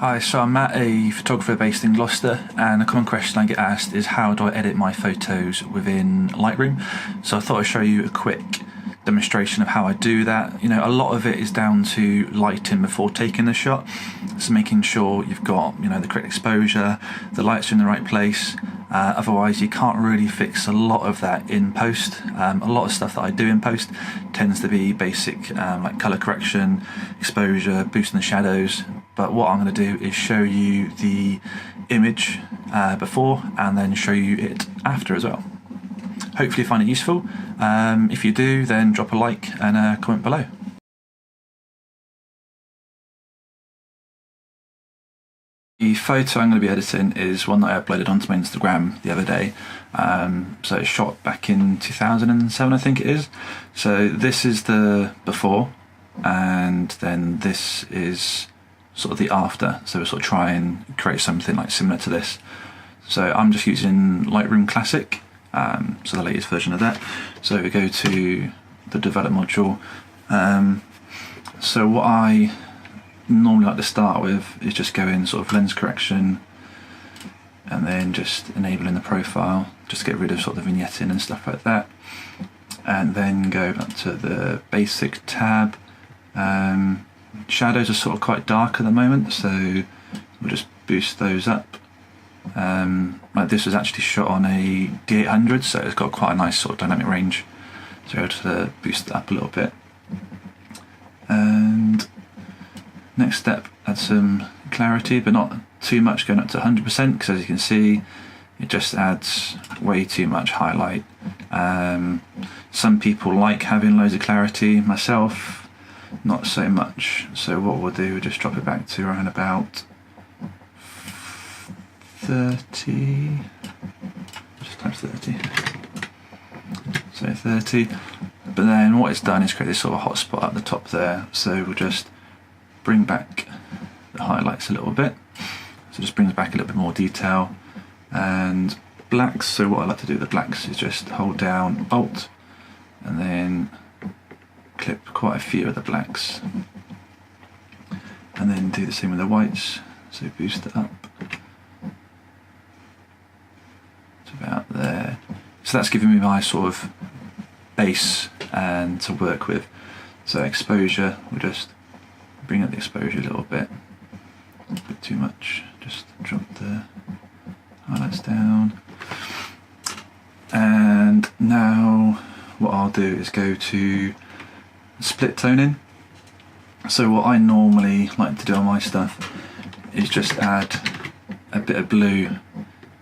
Hi, so I'm Matt, a photographer based in Gloucester, and a common question I get asked is how do I edit my photos within Lightroom? So I thought I'd show you a quick demonstration of how I do that. You know, a lot of it is down to lighting before taking the shot, so making sure you've got, you know, the correct exposure, the lights are in the right place. Otherwise you can't really fix a lot of that in post. A lot of stuff that I do in post tends to be basic, like color correction, exposure, boosting the shadows. But what I'm going to do is show you the image before and then show you it after as well. Hopefully you find it useful. If you do, then drop a like and a comment below. The photo I'm going to be editing is one that I uploaded onto my Instagram the other day. So it's shot back in 2007, I think it is. So this is the before, and then this is sort of the after. So we'll sort of try and create something like similar to this. So I'm just using Lightroom Classic, so the latest version of that. So we go to the develop module. So what I normally like to start with is just go in sort of lens correction and then just enabling the profile, just get rid of sort of the vignetting and stuff like that, and then go up to the basic tab. Shadows are sort of quite dark at the moment, so we'll just boost those up. Like this was actually shot on a D800, so it's got quite a nice sort of dynamic range, so we're able to boost it up a little bit. And next step, add some clarity, but not too much, going up to 100%, because as you can see, it just adds way too much highlight. Some people like having loads of clarity, myself, not so much. So what we'll do, we'll just drop it back to around about 30, just times 30, so 30. But then what it's done is create this sort of hotspot at the top there, so we'll just bring back the highlights a little bit, so just brings back a little bit more detail. And blacks, so what I like to do with the blacks is just hold down Alt and then clip quite a few of the blacks, and then do the same with the whites, so boost it up to about there. So that's giving me my sort of base and to work with. So exposure, we'll just bring up the exposure a little bit too much, just drop the highlights down. And now what I'll do is go to split toning. So what I normally like to do on my stuff is just add a bit of blue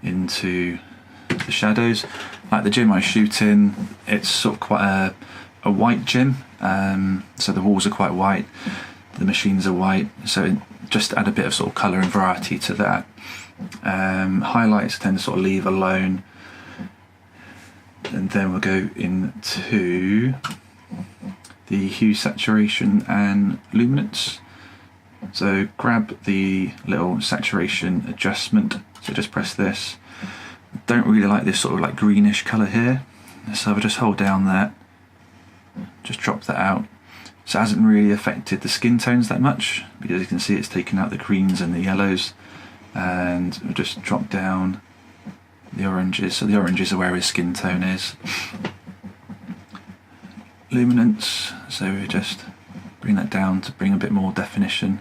into the shadows. Like the gym I shoot in, it's sort of quite a white gym, so the walls are quite white, the machines are white, so just add a bit of sort of colour and variety to that. Highlights tend to sort of leave alone, and then we'll go into the hue, saturation and luminance. So grab the little saturation adjustment, so just press this. Don't really like this sort of like greenish colour here, so I'll just hold down that, just drop that out. So it hasn't really affected the skin tones that much, because you can see it's taken out the greens and the yellows, and we'll just drop down the oranges, so the oranges are where his skin tone is. Luminance, so we just bring that down to bring a bit more definition.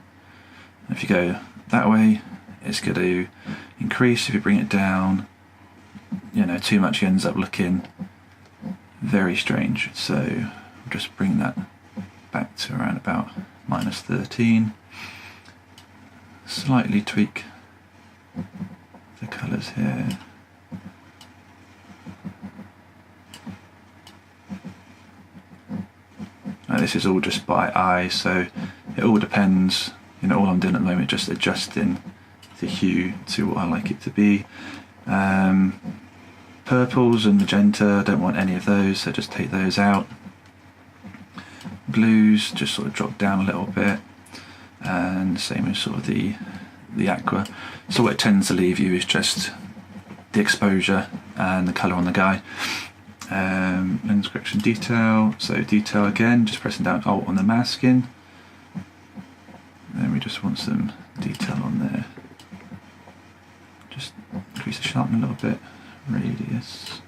If you go that way, it's going to increase. If you bring it down, you know, too much, ends up looking very strange. So we'll just bring that back to around about -13. Slightly tweak the colours here. Now this is all just by eye, so it all depends. You know, all I'm doing at the moment is just adjusting the hue to what I like it to be. Purples and magenta, I don't want any of those, so just take those out. Blues just sort of drop down a little bit, and same as sort of the aqua. So what it tends to leave you is just the exposure and the colour on the guy. Lens correction detail, so detail again, just pressing down Alt on the masking. Then we just want some detail on sharpen a little bit, radius,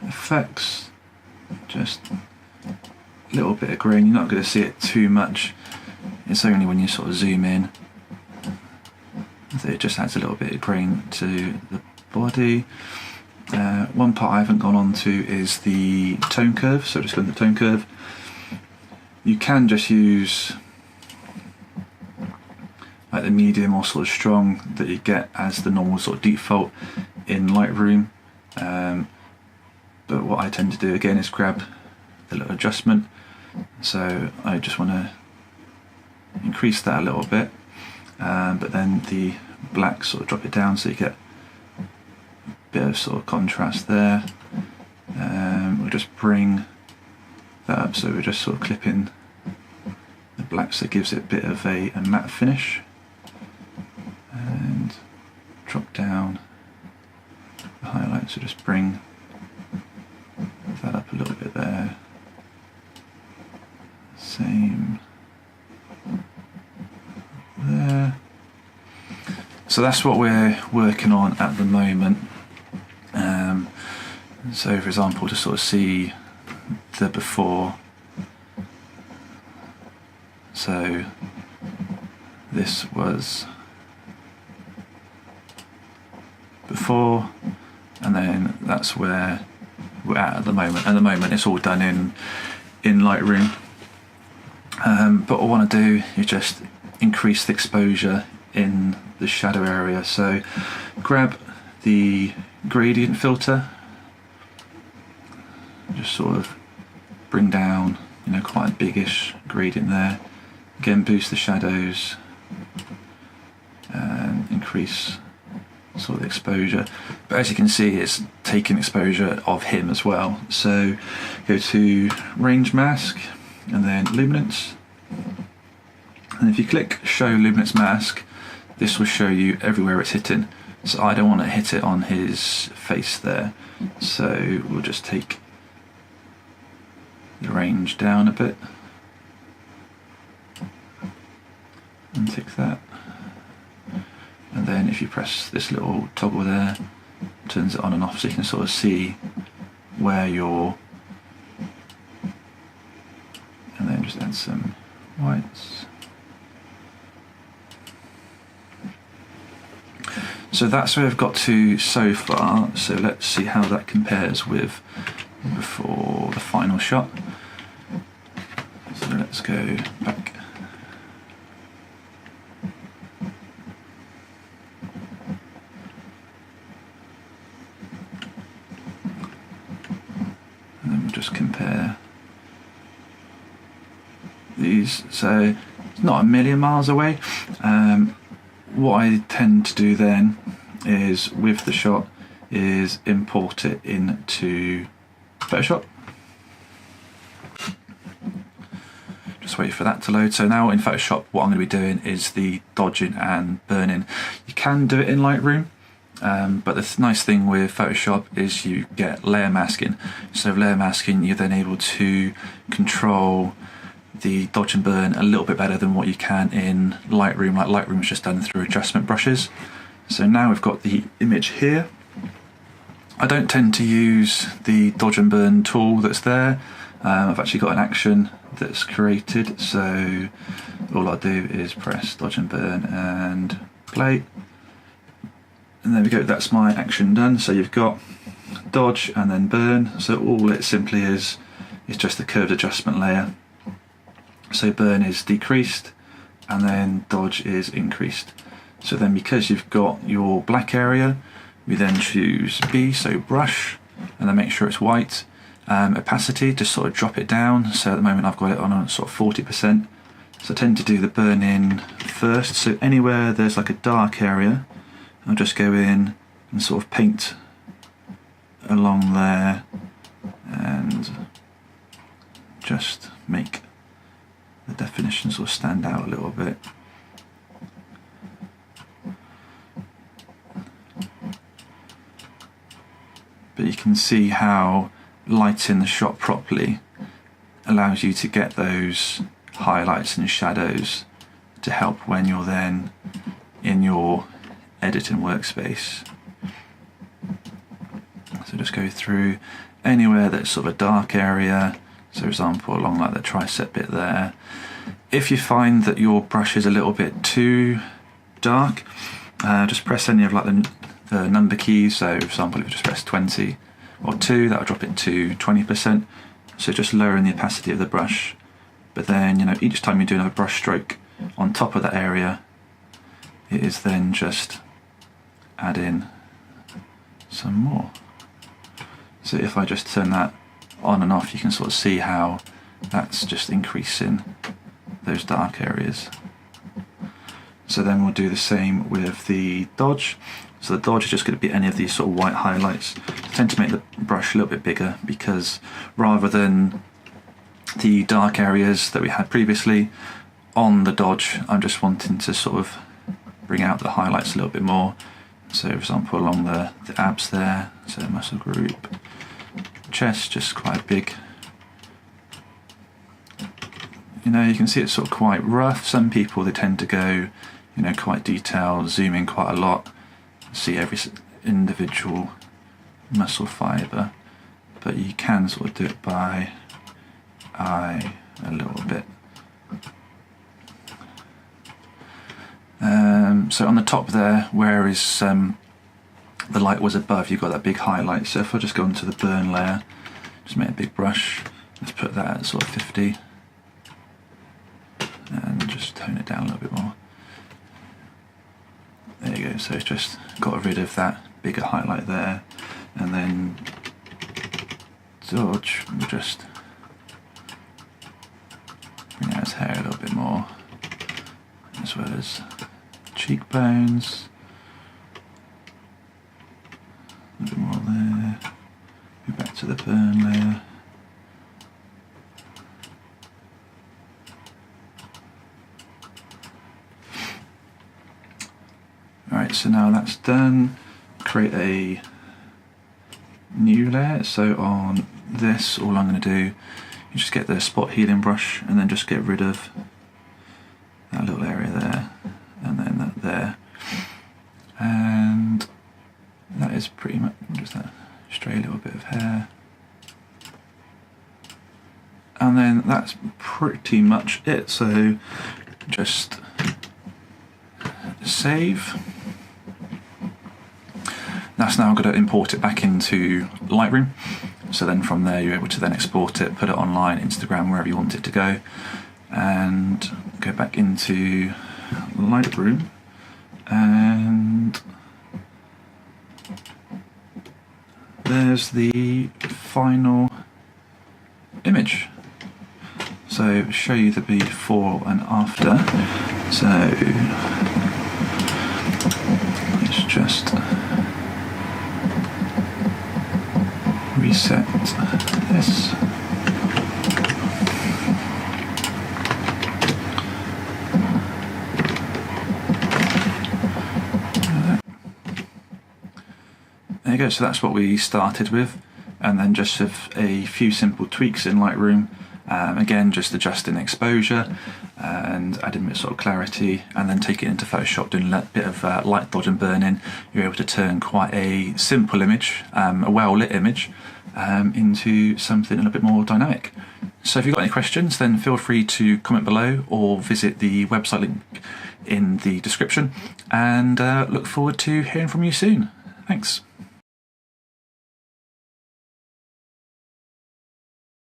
effects, just a little bit of grain. You're not going to see it too much, it's only when you sort of zoom in that it just adds a little bit of grain to the body. One part I haven't gone on to is the tone curve, so just go to the tone curve. You can just use like the medium or sort of strong that you get as the normal sort of default in Lightroom, but what I tend to do again is grab the little adjustment, so I just want to increase that a little bit, but then the black sort of drop it down so you get a bit of sort of contrast there. We'll just bring that up, so we're just sort of clipping the black so it gives it a bit of a matte finish, and drop down the highlight, so just bring that up a little bit there, same there. So that's what we're working on at the moment. So for example, to sort of see the before, so this was before, and then that's where we're at the moment. At the moment it's all done in Lightroom, but what I want to do is just increase the exposure in the shadow area. So grab the gradient filter, just sort of bring down, you know, quite a biggish gradient there. Again, boost the shadows and increase sort of the exposure, but as you can see it's taking exposure of him as well. So go to range mask and then luminance, and if you click show luminance mask, this will show you everywhere it's hitting. So I don't want to hit it on his face there, so we'll just take the range down a bit and tick that, and then if you press this little toggle there, it turns it on and off, so you can sort of see where you're, and then just add some whites. So that's where I've got to so far, so let's see how that compares with before the final shot. So let's go back. And then we'll just compare these. So it's not a million miles away. What I tend to do then is, with the shot, is import it into Photoshop. Just wait for that to load. So now in Photoshop what I'm going to be doing is the dodging and burning. You can do it in Lightroom, but the nice thing with Photoshop is you get layer masking. So with layer masking you're then able to control the dodge and burn a little bit better than what you can in Lightroom. Like Lightroom is just done through adjustment brushes. So now we've got the image here. I don't tend to use the dodge and burn tool that's there. I've actually got an action that's created, so all I do is press dodge and burn and play, and there we go, that's my action done. So you've got dodge and then burn, so all it simply is just the curved adjustment layer. So burn is decreased and then dodge is increased. So then because you've got your black area, we then choose B, so brush, and then make sure it's white. Opacity, just sort of drop it down. So at the moment I've got it on a sort of 40%. So I tend to do the burn in first. So anywhere there's like a dark area, I'll just go in and sort of paint along there and just make the definition sort of stand out a little bit. But you can see how lighting the shot properly allows you to get those highlights and shadows to help when you're then in your editing workspace. So just go through anywhere that's sort of a dark area, so for example along like the tricep bit there. If you find that your brush is a little bit too dark, just press any of like the number keys. So for example, if you just press 20 or 2, that'll drop it to 20%. So just lowering the opacity of the brush. But then, you know, each time you do another brush stroke on top of that area, it is then just add in some more. So if I just turn that on and off, you can sort of see how that's just increasing those dark areas. So then we'll do the same with the dodge. So the dodge is just going to be any of these sort of white highlights. I tend to make the brush a little bit bigger because rather than the dark areas that we had previously on the dodge, I'm just wanting to sort of bring out the highlights a little bit more. So for example along the abs there, so muscle group, chest just quite big. You know, you can see it's sort of quite rough. Some people, they tend to go, you know, quite detailed, zoom in quite a lot, see every individual muscle fibre, but you can sort of do it by eye a little bit. So on the top there, where is the light was above, you've got that big highlight. So if I just go into the burn layer, just make a big brush, let's put that at sort of 50, and just tone it down a little bit more. There you go, so it's just got rid of that bigger highlight there. And then dodge, we'll just bring out his hair a little bit more, as well as cheekbones, a bit more there, go back to the burn layer. Alright, so now that's done, create a new layer. So on this, all I'm going to do is just get the spot healing brush and then just get rid of that little area there and then that there, and that is pretty much just that stray little bit of hair, and then that's pretty much it. So just save. That's now going to import it back into Lightroom. So then from there you're able to then export it, put it online, Instagram, wherever you want it to go, and go back into Lightroom and there's the final image. So show you the before and after. So let's just reset this. There you go, so that's what we started with, and then just with a few simple tweaks in Lightroom. Again, just adjusting exposure and adding a bit of sort of clarity, and then take it into Photoshop, doing a bit of light dodge and burn-in. You're able to turn quite a simple image, a well-lit image, into something a little bit more dynamic. So if you've got any questions, then feel free to comment below or visit the website link in the description, and look forward to hearing from you soon. Thanks.